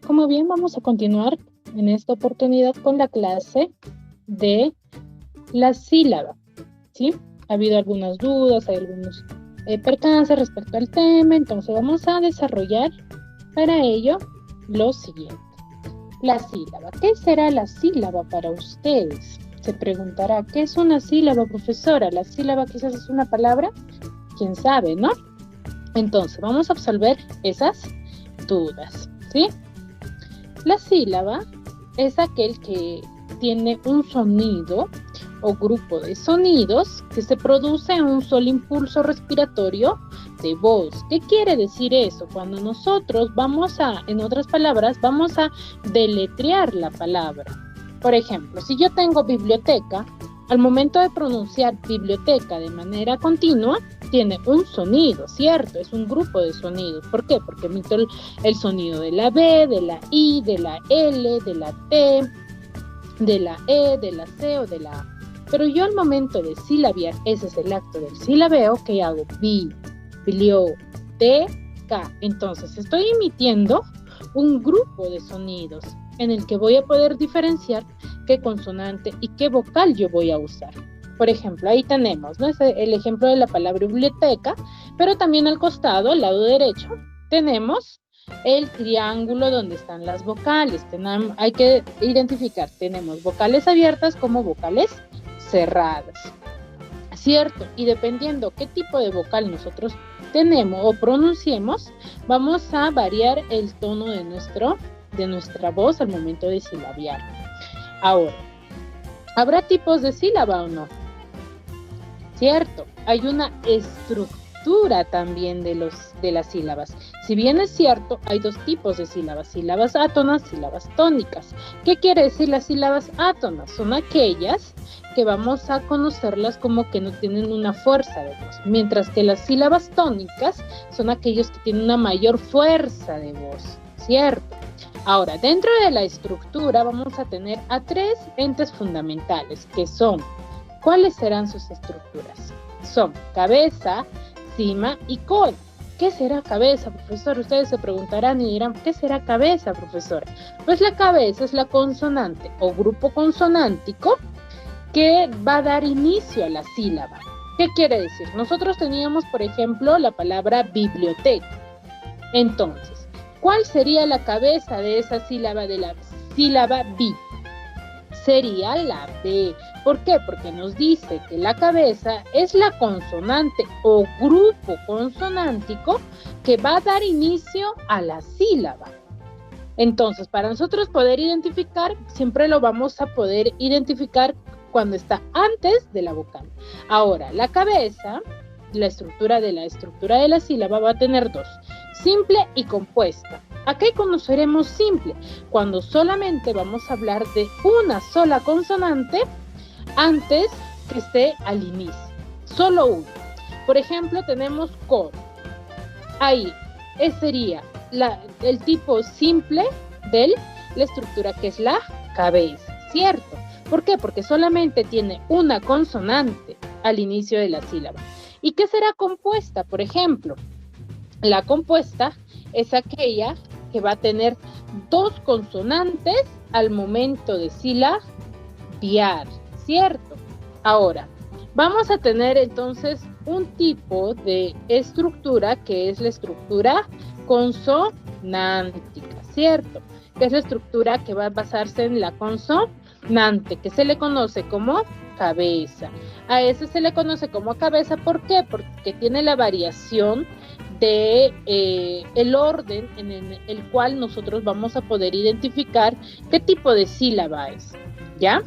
como bien, vamos a continuar en esta oportunidad con la clase de la sílaba, ¿sí? Ha habido algunas dudas, hay algunos percances respecto al tema, entonces vamos a desarrollar para ello lo siguiente. La sílaba. ¿Qué será la sílaba para ustedes? Se preguntará, ¿qué es una sílaba, profesora? ¿La sílaba quizás es una palabra? ¿Quién sabe, no? Entonces, vamos a absolver esas dudas, ¿sí? La sílaba es aquel que tiene un sonido o grupo de sonidos que se produce en un solo impulso respiratorio de voz. ¿Qué quiere decir eso? Cuando nosotros en otras palabras, vamos a deletrear la palabra. Por ejemplo, si yo tengo biblioteca, al momento de pronunciar biblioteca de manera continua, tiene un sonido, ¿cierto? Es un grupo de sonidos. ¿Por qué? Porque emito el sonido de la B, de la I, de la L, de la T, de la E, de la C o de la A. Pero yo al momento de silabear, ese es el acto del silabeo, que hago bi, blio, te, ca. Entonces estoy emitiendo un grupo de sonidos en el que voy a poder diferenciar qué consonante y qué vocal yo voy a usar. Por ejemplo, ahí tenemos, ¿no? Es el ejemplo de la palabra biblioteca, pero también al costado, al lado derecho, tenemos el triángulo donde están las vocales. Hay que identificar, tenemos vocales abiertas como vocales cerradas, ¿cierto? Y dependiendo qué tipo de vocal nosotros tenemos o pronunciemos, vamos a variar el tono de nuestra voz al momento de silabear. Ahora, ¿habrá tipos de sílaba o no? ¿Cierto? Hay una estructura también de las sílabas. Si bien es cierto, hay dos tipos de sílabas, sílabas átonas, sílabas tónicas. ¿Qué quiere decir las sílabas átonas? Son aquellas que vamos a conocerlas como que no tienen una fuerza de voz, mientras que las sílabas tónicas son aquellos que tienen una mayor fuerza de voz, ¿cierto? Ahora, dentro de la estructura vamos a tener a tres entes fundamentales, que son, ¿cuáles serán sus estructuras? Son cabeza, cima y cola. ¿Qué será cabeza, profesor? Ustedes se preguntarán y dirán, ¿qué será cabeza, profesora? Pues la cabeza es la consonante o grupo consonántico que va a dar inicio a la sílaba. ¿Qué quiere decir? Nosotros teníamos, por ejemplo, la palabra biblioteca. Entonces, ¿cuál sería la cabeza de esa sílaba, de la sílaba bi? Sería la B. ¿Por qué? Porque nos dice que la cabeza es la consonante o grupo consonántico que va a dar inicio a la sílaba. Entonces, para nosotros poder identificar, siempre lo vamos a poder identificar cuando está antes de la vocal. Ahora, la cabeza, la estructura de la sílaba va a tener dos, simple y compuesta. ¿A qué conoceremos simple? Cuando solamente vamos a hablar de una sola consonante antes que esté al inicio, solo uno. Por ejemplo, tenemos cor. Ahí sería el tipo simple de la estructura, que es la cabeza, ¿cierto? ¿Por qué? Porque solamente tiene una consonante al inicio de la sílaba. ¿Y qué será compuesta? Por ejemplo, la compuesta es aquella que va a tener dos consonantes al momento de silabear, ¿cierto? Ahora, vamos a tener entonces un tipo de estructura que es la estructura consonántica, ¿cierto? Que es la estructura que va a basarse en la consonante, que se le conoce como cabeza. A ese se le conoce como cabeza, ¿por qué? Porque tiene la variación de el orden en el cual nosotros vamos a poder identificar qué tipo de sílaba es, ¿ya?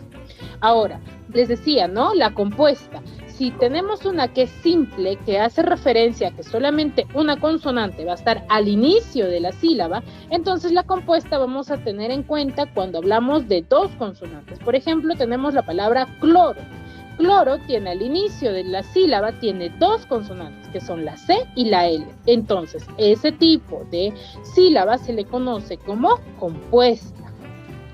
Ahora, les decía, ¿no? La compuesta. Si tenemos una que es simple, que hace referencia a que solamente una consonante va a estar al inicio de la sílaba, entonces la compuesta vamos a tener en cuenta cuando hablamos de dos consonantes. Por ejemplo, tenemos la palabra cloro. Cloro tiene al inicio de la sílaba, tiene dos consonantes, que son la C y la L. Entonces, ese tipo de sílaba se le conoce como compuesta,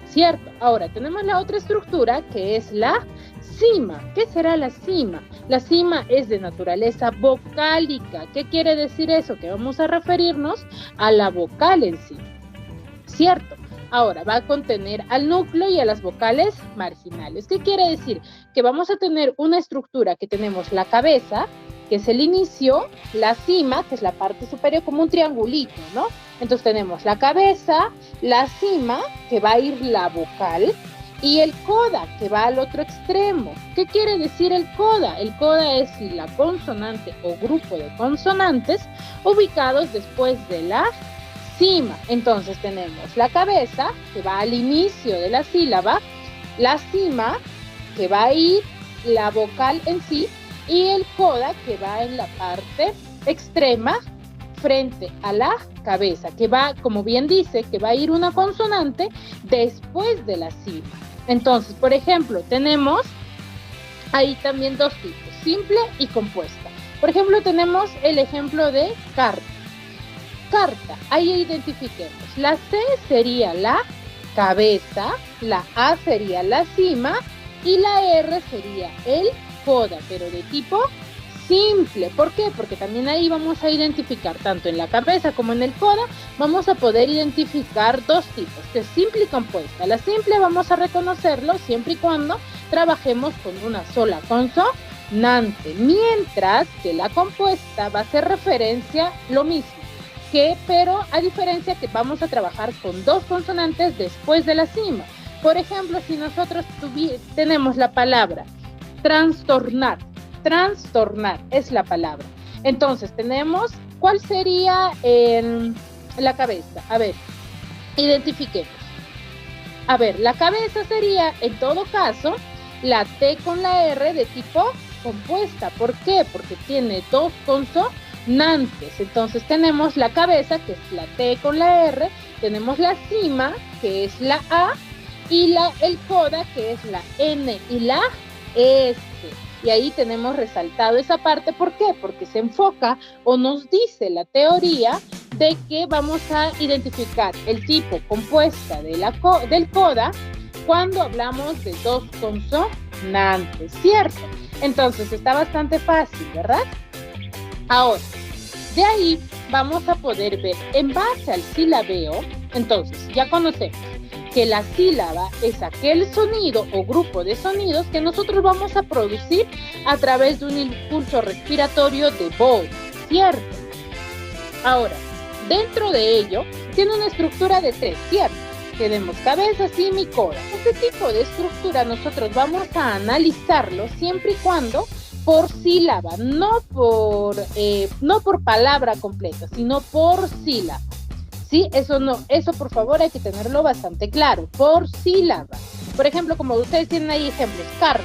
¿cierto? Ahora, tenemos la otra estructura, que es la cima. ¿Qué será la cima? La cima es de naturaleza vocálica. ¿Qué quiere decir eso? Que vamos a referirnos a la vocal en sí, ¿cierto? Ahora va a contener al núcleo y a las vocales marginales. ¿Qué quiere decir? Que vamos a tener una estructura que tenemos la cabeza, que es el inicio, la cima, que es la parte superior, como un triangulito, ¿no? Entonces tenemos la cabeza, la cima, que va a ir la vocal, y el coda, que va al otro extremo. ¿Qué quiere decir el coda? El coda es la consonante o grupo de consonantes ubicados después de la cima. Entonces tenemos la cabeza, que va al inicio de la sílaba, la cima, que va a ir la vocal en sí, y el coda, que va en la parte extrema frente a la cabeza, que va, como bien dice, que va a ir una consonante después de la cima. Entonces, por ejemplo, tenemos ahí también dos tipos, simple y compuesta. Por ejemplo, tenemos el ejemplo de carta. Carta, ahí identifiquemos. La C sería la cabeza, la A sería la cima y la R sería el coda, pero de tipo simple. ¿Por qué? Porque también ahí vamos a identificar, tanto en la cabeza como en el coda, vamos a poder identificar dos tipos, que es simple y compuesta. La simple vamos a reconocerlo siempre y cuando trabajemos con una sola consonante, mientras que la compuesta va a hacer referencia lo mismo, pero a diferencia que vamos a trabajar con dos consonantes después de la cima. Por ejemplo, si nosotros tenemos la palabra trastornar, trastornar es la palabra. Entonces tenemos, ¿cuál sería la cabeza? A ver, identifiquemos. A ver, la cabeza sería, en todo caso, la T con la R de tipo compuesta. ¿Por qué? Porque tiene dos consonantes. Entonces tenemos la cabeza, que es la T con la R, tenemos la cima, que es la A, y el coda, que es la N y la S. Y ahí tenemos resaltado esa parte. ¿Por qué? Porque se enfoca o nos dice la teoría de que vamos a identificar el tipo compuesta del coda cuando hablamos de dos consonantes, ¿cierto? Entonces está bastante fácil, ¿verdad? Ahora, de ahí vamos a poder ver en base al silabeo. Entonces ya conocemos que la sílaba es aquel sonido o grupo de sonidos que nosotros vamos a producir a través de un impulso respiratorio de voz, ¿cierto? Ahora, dentro de ello, tiene una estructura de tres, ¿cierto? Tenemos cabeza, cima y coda. Este tipo de estructura nosotros vamos a analizarlo siempre y cuando por sílaba, no por palabra completa, sino por sílaba. Sí, eso por favor hay que tenerlo bastante claro, por sílaba. Por ejemplo, como ustedes tienen ahí ejemplos, carta.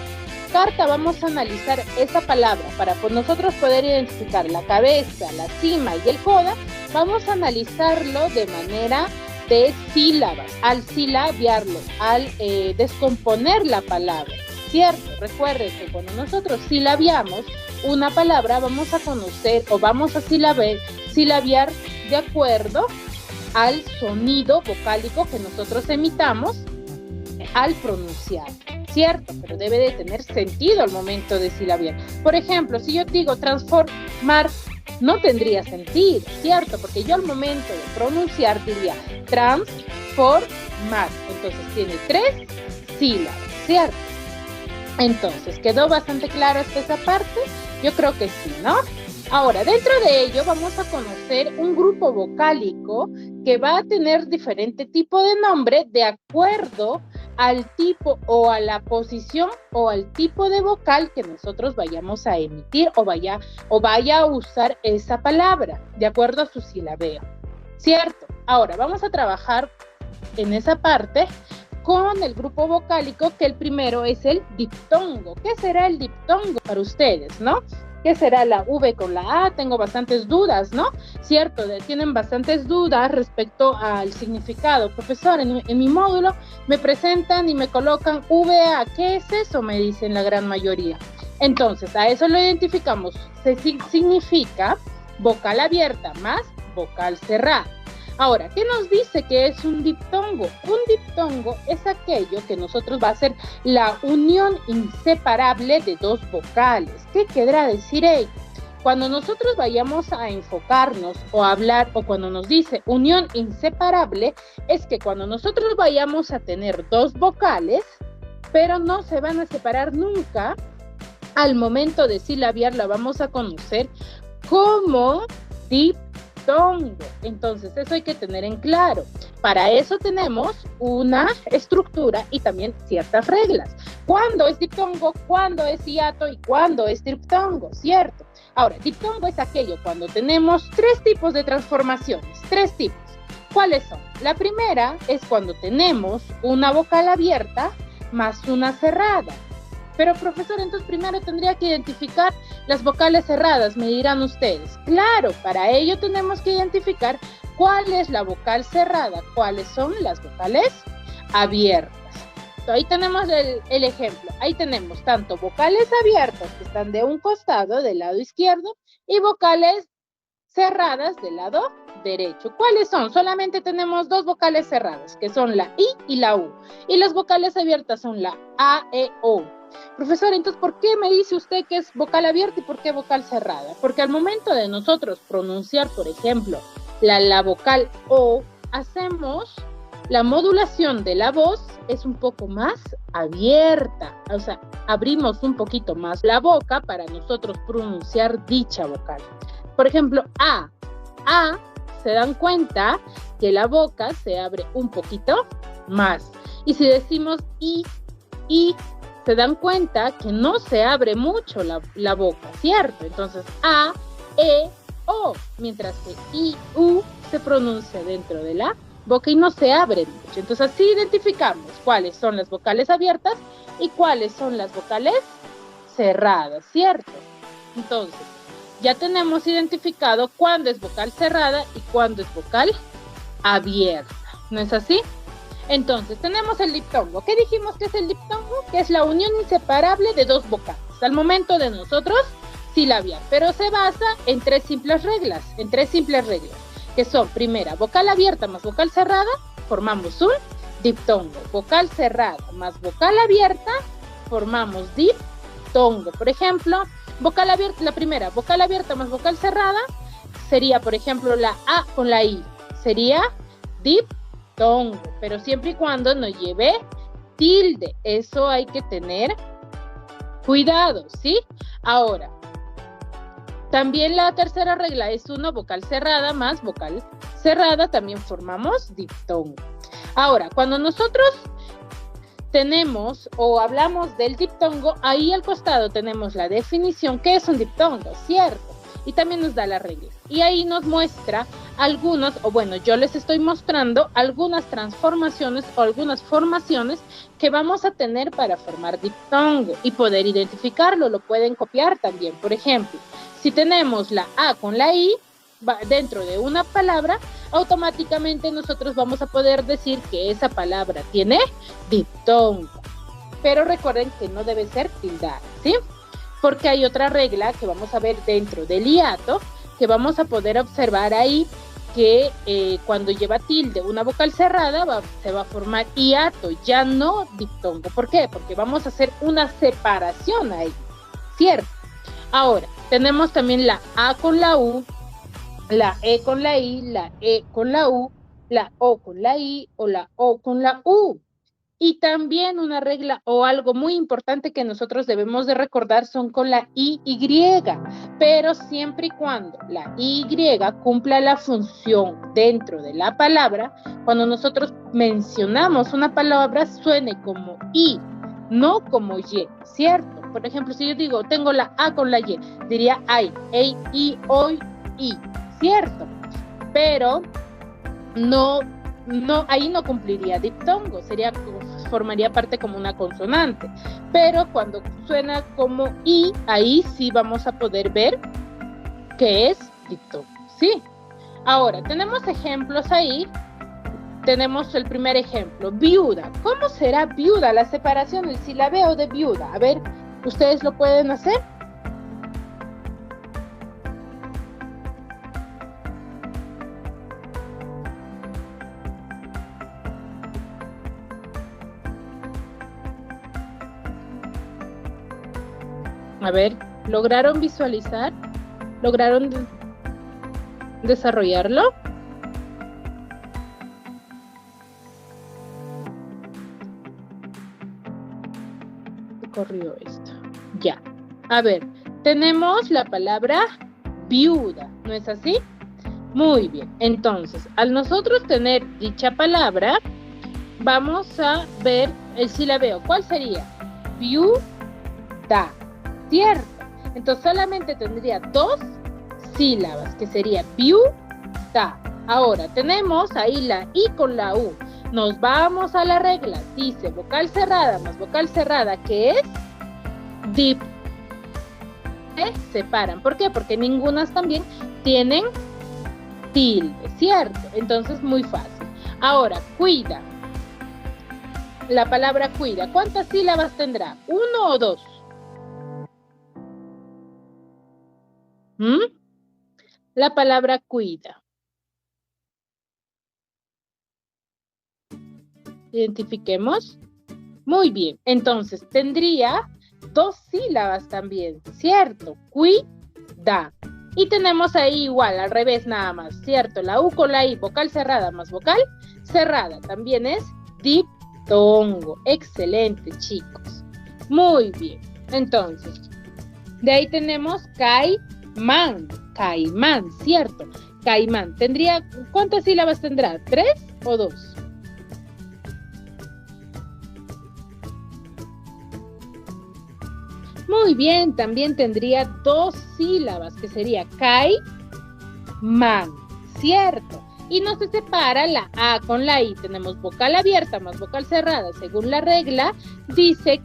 Carta, vamos a analizar esa palabra para nosotros poder identificar la cabeza, la cima y el coda. Vamos a analizarlo de manera de sílabas, al silabiarlo, al descomponer la palabra, ¿cierto? Recuerden que cuando nosotros silabiamos una palabra, vamos a conocer o vamos a silabiar de acuerdo al sonido vocálico que nosotros emitamos al pronunciar, ¿cierto? Pero debe de tener sentido al momento de silabiar. Por ejemplo, si yo digo transformar, no tendría sentido, ¿cierto? Porque yo al momento de pronunciar diría transformar. Entonces tiene tres sílabas, ¿cierto? Entonces, ¿quedó bastante claro hasta esa parte? Yo creo que sí, ¿no? Ahora, dentro de ello vamos a conocer un grupo vocálico que va a tener diferente tipo de nombre de acuerdo al tipo o a la posición o al tipo de vocal que nosotros vayamos a emitir o vaya a usar esa palabra, de acuerdo a su silabeo, ¿cierto? Ahora, vamos a trabajar en esa parte con el grupo vocálico, que el primero es el diptongo. ¿Qué será el diptongo para ustedes, no? ¿Qué será la V con la A? Tengo bastantes dudas, ¿no? Cierto, tienen bastantes dudas respecto al significado. Profesor, en mi módulo me presentan y me colocan VA. ¿Qué es eso? Me dicen la gran mayoría. Entonces, a eso lo identificamos. Significa vocal abierta más vocal cerrada. Ahora, ¿qué nos dice que es un diptongo? Un diptongo es aquello que nosotros va a ser la unión inseparable de dos vocales. ¿Qué querrá decir ello? Cuando nosotros vayamos a enfocarnos o a hablar, o cuando nos dice unión inseparable, es que cuando nosotros vayamos a tener dos vocales, pero no se van a separar nunca, al momento de silabiar la vamos a conocer como diptongo. Entonces, eso hay que tener en claro. Para eso tenemos una estructura y también ciertas reglas. ¿Cuándo es diptongo? ¿Cuándo es hiato? ¿Y cuándo es diptongo? ¿Cierto? Ahora, diptongo es aquello cuando tenemos tres tipos de transformaciones. Tres tipos. ¿Cuáles son? La primera es cuando tenemos una vocal abierta más una cerrada. Pero, profesor, entonces primero tendría que identificar las vocales cerradas, me dirán ustedes. Claro, para ello tenemos que identificar cuál es la vocal cerrada, cuáles son las vocales abiertas. Entonces, ahí tenemos el ejemplo. Ahí tenemos tanto vocales abiertas que están de un costado, del lado izquierdo, y vocales cerradas del lado derecho. ¿Cuáles son? Solamente tenemos dos vocales cerradas, que son la I y la U. Y las vocales abiertas son la A, E, O. Profesor, entonces, ¿por qué me dice usted que es vocal abierta y por qué vocal cerrada? Porque al momento de nosotros pronunciar, por ejemplo, la vocal O, hacemos la modulación de la voz es un poco más abierta, o sea, abrimos un poquito más la boca para nosotros pronunciar dicha vocal. Por ejemplo, A, se dan cuenta que la boca se abre un poquito más. Y si decimos I, se dan cuenta que no se abre mucho la boca, ¿cierto? Entonces, A, E, O, mientras que I, U se pronuncia dentro de la boca y no se abre mucho. Entonces, así identificamos cuáles son las vocales abiertas y cuáles son las vocales cerradas, ¿cierto? Entonces, ya tenemos identificado cuándo es vocal cerrada y cuándo es vocal abierta, ¿no es así? Entonces, tenemos el diptongo. ¿Qué dijimos que es el diptongo? Que es la unión inseparable de dos vocales al momento de nosotros silabiar, pero se basa en tres simples reglas, que son, primera, vocal abierta más vocal cerrada, formamos un diptongo. Vocal cerrada más vocal abierta, formamos diptongo. Por ejemplo, vocal abierta, la primera, vocal abierta más vocal cerrada, sería, por ejemplo, la A con la I, sería diptongo, pero siempre y cuando no lleve tilde, eso hay que tener cuidado, ¿sí? Ahora, también la tercera regla es una vocal cerrada más vocal cerrada, también formamos diptongo. Ahora, cuando nosotros tenemos o hablamos del diptongo, ahí al costado tenemos la definición, ¿qué es un diptongo? ¿Cierto? Y también nos da la regla. Y ahí nos muestra algunos, o bueno, yo les estoy mostrando algunas transformaciones o algunas formaciones que vamos a tener para formar diptongo y poder identificarlo. Lo pueden copiar también. Por ejemplo, si tenemos la A con la I dentro de una palabra, automáticamente nosotros vamos a poder decir que esa palabra tiene diptongo. Pero recuerden que no debe ser tildada, ¿sí? Porque hay otra regla que vamos a ver dentro del hiato, que vamos a poder observar ahí que cuando lleva tilde una vocal cerrada se va a formar hiato, ya no diptongo. ¿Por qué? Porque vamos a hacer una separación ahí, ¿cierto? Ahora, tenemos también la A con la U, la E con la I, la E con la U, la O con la I o la O con la U. Y también una regla o algo muy importante que nosotros debemos de recordar son con la Y, pero siempre y cuando la Y cumpla la función dentro de la palabra, cuando nosotros mencionamos una palabra suene como I, no como Y, ¿cierto? Por ejemplo, si yo digo, tengo la A con la Y, diría ay, ei, I, oi, I, ¿cierto? Pero no, ahí no cumpliría diptongo, formaría parte como una consonante, pero cuando suena como I, ahí sí vamos a poder ver que es diptongo, ¿sí? Ahora, tenemos ejemplos ahí, tenemos el primer ejemplo, viuda. ¿Cómo será viuda? La separación, el silabeo de viuda. A ver, ¿ustedes lo pueden hacer? A ver, ¿lograron visualizar? ¿Lograron desarrollarlo? Corrió esto. Ya. A ver, tenemos la palabra viuda, ¿no es así? Muy bien. Entonces, al nosotros tener dicha palabra, vamos a ver el silabeo. ¿Cuál sería? Viuda, ¿cierto? Entonces, solamente tendría 2 sílabas, que sería viuda. Ahora, tenemos ahí la I con la U. Nos vamos a la regla. Dice vocal cerrada más vocal cerrada, que es dip. Se separan. ¿Por qué? Porque ningunas también tienen tilde, ¿cierto? Entonces, muy fácil. Ahora, cuida. La palabra cuida, ¿cuántas sílabas tendrá? ¿1 o 2? La palabra cuida. Identifiquemos. Muy bien, entonces tendría 2 sílabas también, ¿cierto? Cuida. Y tenemos ahí igual, al revés nada más, ¿cierto? La U con la I, vocal cerrada más vocal cerrada. También es diptongo. Excelente, chicos. Muy bien. Entonces, de ahí tenemos caimán. Caimán, ¿cierto? Caimán. ¿Tendría, cuántas sílabas tendrá? ¿3 o 2? Muy bien, también tendría 2 sílabas, que sería caimán, ¿cierto? Y no se separa la A con la I. Tenemos vocal abierta más vocal cerrada. Según la regla,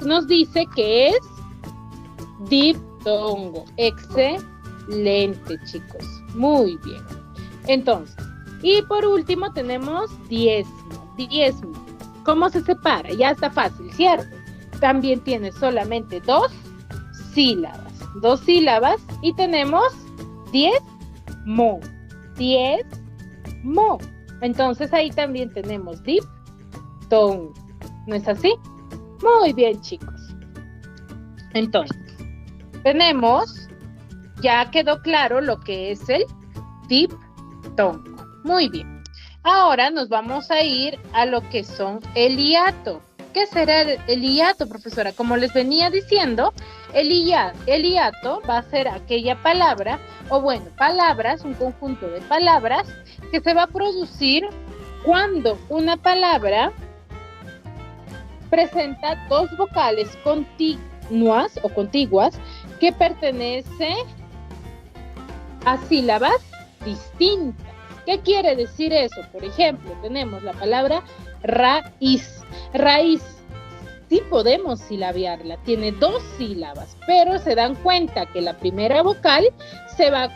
nos dice que es diptongo. Excelente, chicos. Muy bien. Entonces, y por último tenemos diezmo. Diezmo. ¿Cómo se separa? Ya está fácil, ¿cierto? También tiene solamente 2 sílabas. 2 sílabas y tenemos diezmo. Diezmo. Entonces ahí también tenemos diptongo. ¿No es así? Muy bien, chicos. Entonces, tenemos, ya quedó claro lo que es el diptongo. Muy bien. Ahora nos vamos a ir a lo que son el hiato. ¿Qué será el hiato, profesora? Como les venía diciendo, el hiato va a ser aquella palabra, o bueno, palabras, un conjunto de palabras que se va a producir cuando una palabra presenta 2 vocales continuas o contiguas que pertenecen a sílabas distintas. ¿Qué quiere decir eso? Por ejemplo, tenemos la palabra raíz. Raíz, sí podemos silabearla, tiene 2 sílabas, pero se dan cuenta que la primera vocal se va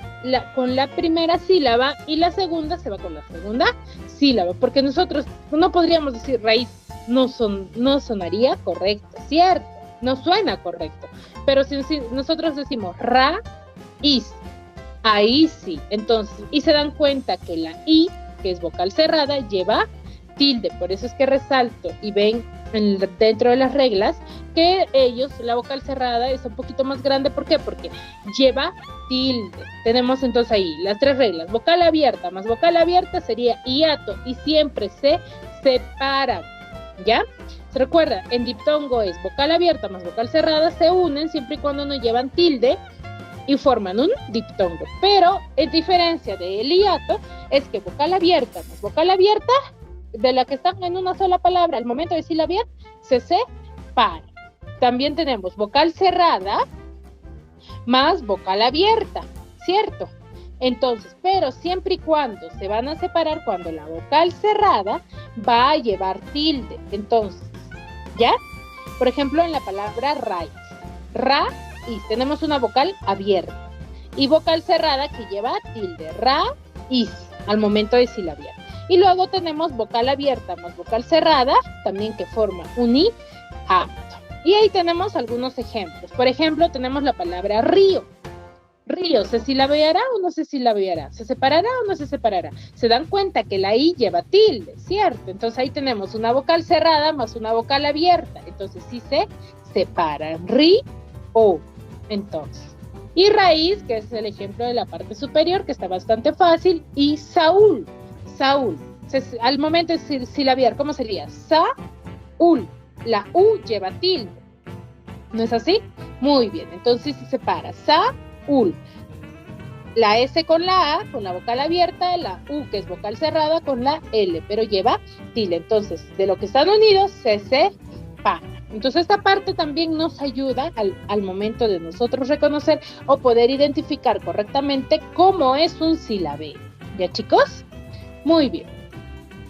con la primera sílaba y la segunda se va con la segunda sílaba, porque nosotros no podríamos decir raíz, no sonaría correcto, ¿cierto? No suena correcto, pero si nosotros decimos raíz, ahí sí. Entonces, y se dan cuenta que la I, que es vocal cerrada, lleva tilde. Por eso es que resalto y ven dentro de las reglas que la vocal cerrada es un poquito más grande. ¿Por qué? Porque lleva tilde. Tenemos entonces ahí las 3 reglas. Vocal abierta más vocal abierta sería hiato y siempre se separan. ¿Ya? ¿Se recuerda? En diptongo es vocal abierta más vocal cerrada, se unen siempre y cuando no llevan tilde y forman un diptongo. Pero en diferencia del hiato es que vocal abierta más vocal abierta, de la que están en una sola palabra al momento de silabear, se separa. También tenemos vocal cerrada más vocal abierta, ¿cierto? Entonces, pero siempre y cuando se van a separar cuando la vocal cerrada va a llevar tilde. Entonces, ¿ya? Por ejemplo, en la palabra raíz. Raíz, tenemos una vocal abierta y vocal cerrada que lleva tilde. Raíz, al momento de silabear. Y luego tenemos vocal abierta más vocal cerrada, también que forma un hiato. Y ahí tenemos algunos ejemplos. Por ejemplo, tenemos la palabra río. Río, ¿se silabeará o no se silabeará? ¿Se separará o no se separará? Se dan cuenta que la I lleva tilde, ¿cierto? Entonces ahí tenemos una vocal cerrada más una vocal abierta. Entonces sí se separan. Río. Entonces. Y raíz, que es el ejemplo de la parte superior, que está bastante fácil, y Saúl, Saúl. Al momento de silabiar, ¿cómo sería? Saúl. La U lleva tilde. ¿No es así? Muy bien, entonces se separa. Saúl. La S con la A, con la vocal abierta, la U, que es vocal cerrada, con la L, pero lleva tilde. Entonces, de lo que están unidos, se separa. Entonces, esta parte también nos ayuda al momento de nosotros reconocer o poder identificar correctamente cómo es un silabeo. ¿Ya, chicos? Muy bien.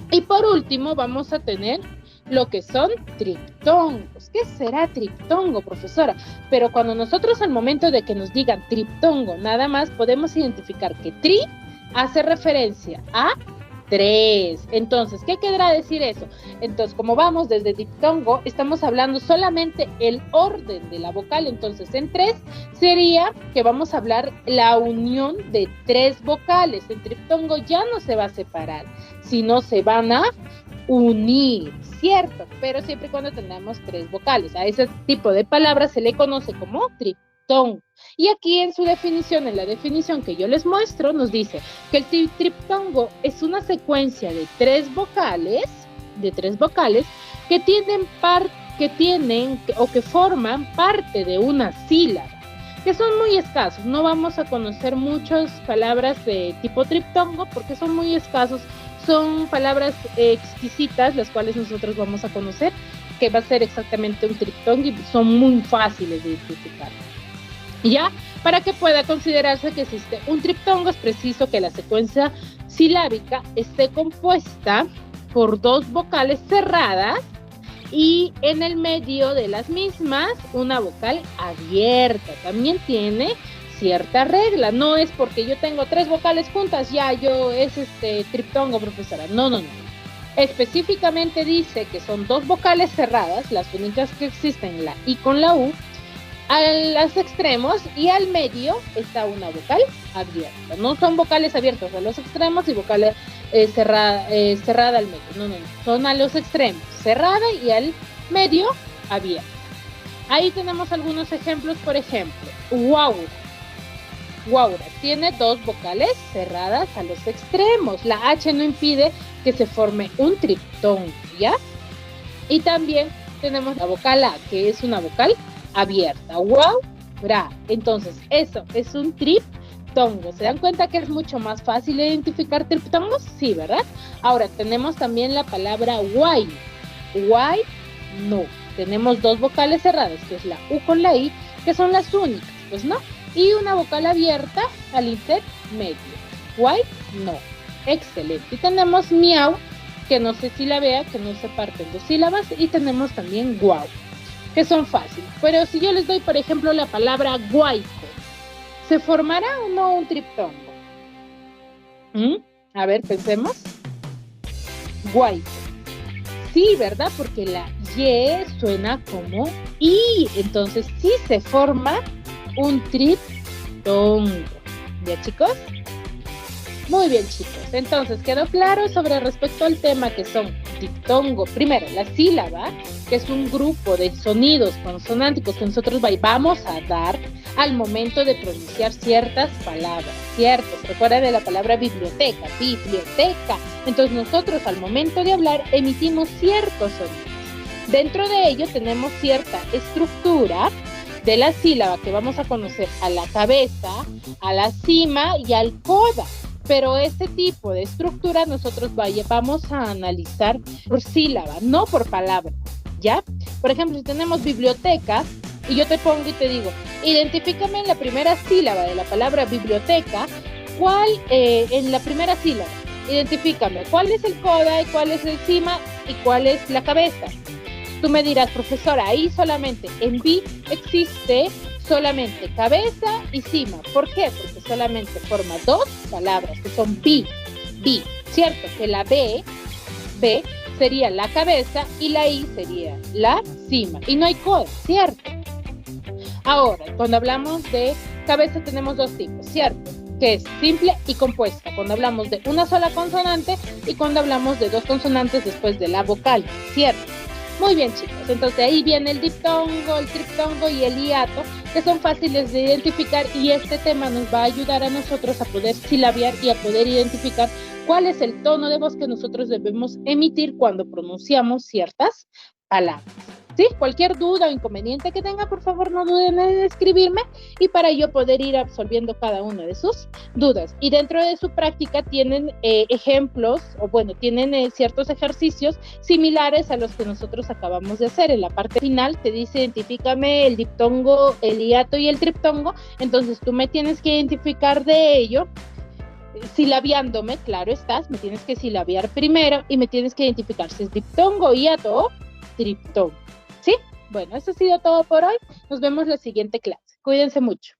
Y por último, vamos a tener lo que son triptongos. ¿Qué será triptongo, profesora? Pero cuando nosotros al momento de que nos digan triptongo, nada más podemos identificar que tri hace referencia a 3. Entonces, ¿qué querrá decir eso? Entonces, como vamos desde diptongo, estamos hablando solamente el orden de la vocal. Entonces, en 3 sería que vamos a hablar la unión de 3 vocales. En triptongo ya no se va a separar, sino se van a unir, ¿cierto? Pero siempre y cuando tengamos 3 vocales. A ese tipo de palabras se le conoce como triptongo. Y aquí en su definición, en la definición que yo les muestro, nos dice que el triptongo es una secuencia de 3 vocales, que tienen o que forman parte de una sílaba, que son muy escasos. No vamos a conocer muchas palabras de tipo triptongo porque son muy escasos. Son palabras exquisitas, las cuales nosotros vamos a conocer, que va a ser exactamente un triptongo y son muy fáciles de identificar. Ya, para que pueda considerarse que existe un triptongo, es preciso que la secuencia silábica esté compuesta por 2 vocales cerradas y en el medio de las mismas una vocal abierta. También tiene cierta regla, no es porque yo tengo 3 vocales juntas, ya yo es triptongo, profesora. No. Específicamente dice que son 2 vocales cerradas, las únicas que existen, la I con la U, a los extremos, y al medio está una vocal abierta. No son vocales abiertos a los extremos y vocales cerrada al medio. No. Son a los extremos, cerrada, y al medio abierta. Ahí tenemos algunos ejemplos. Por ejemplo, Guaura tiene 2 vocales cerradas a los extremos. La H no impide que se forme un triptongo, ¿ya? Y también tenemos la vocal A, que es una vocal abierta. Guaura. Entonces, eso es un triptongo. ¿Se dan cuenta que es mucho más fácil identificar triptongos? Sí, ¿verdad? Ahora, tenemos también la palabra guay. Guay, no. Tenemos 2 vocales cerradas, que es la U con la I, que son las únicas, pues no. Y una vocal abierta al intermedio. Guay, no. Excelente. Y tenemos miau, que no se silabea, que no se parten 2 sílabas. Y tenemos también guau, que son fáciles. Pero si yo les doy, por ejemplo, la palabra guaico, ¿se formará o no un triptongo? A ver, pensemos. Guaico. Sí, ¿verdad? Porque la Y suena como I. Entonces sí se forma un triptongo. ¿Ya, chicos? Muy bien, chicos. Entonces, ¿quedó claro sobre respecto al tema que son diptongo? Primero, la sílaba, que es un grupo de sonidos consonánticos que nosotros vamos a dar al momento de pronunciar ciertas palabras, ¿cierto? Recuerda de la palabra biblioteca. Entonces, nosotros al momento de hablar emitimos ciertos sonidos. Dentro de ello tenemos cierta estructura de la sílaba que vamos a conocer a la cabeza, a la cima y al coda. Pero este tipo de estructura nosotros vamos a analizar por sílaba, no por palabra, ¿ya? Por ejemplo, si tenemos biblioteca y yo te pongo y te digo, identifícame en la primera sílaba de la palabra biblioteca, en la primera sílaba, identifícame cuál es el coda y cuál es el cima y cuál es la cabeza. Tú me dirás, profesora, ahí solamente en bi existe solamente cabeza y cima. ¿Por qué? Porque solamente forma 2 palabras que son bi, ¿cierto? Que la B sería la cabeza y la I sería la cima. Y no hay coda, ¿cierto? Ahora, cuando hablamos de cabeza tenemos 2 tipos, ¿cierto? Que es simple y compuesta. Cuando hablamos de una sola consonante y cuando hablamos de 2 consonantes después de la vocal, ¿cierto? Muy bien, chicos. Entonces ahí viene el diptongo, el triptongo y el hiato, que son fáciles de identificar, y este tema nos va a ayudar a nosotros a poder silabiar y a poder identificar cuál es el tono de voz que nosotros debemos emitir cuando pronunciamos ciertas palabras. ¿Sí? Cualquier duda o inconveniente que tenga, por favor, no duden en escribirme, y para yo poder ir absolviendo cada una de sus dudas. Y dentro de su práctica tienen ejemplos, o bueno, tienen ciertos ejercicios similares a los que nosotros acabamos de hacer. En la parte final te dice: identifícame el diptongo, el hiato y el triptongo. Entonces tú me tienes que identificar de ello, silabiándome, claro estás, me tienes que silabiar primero y me tienes que identificar si es diptongo, hiato o triptongo. ¿Sí? Bueno, eso ha sido todo por hoy. Nos vemos en la siguiente clase. Cuídense mucho.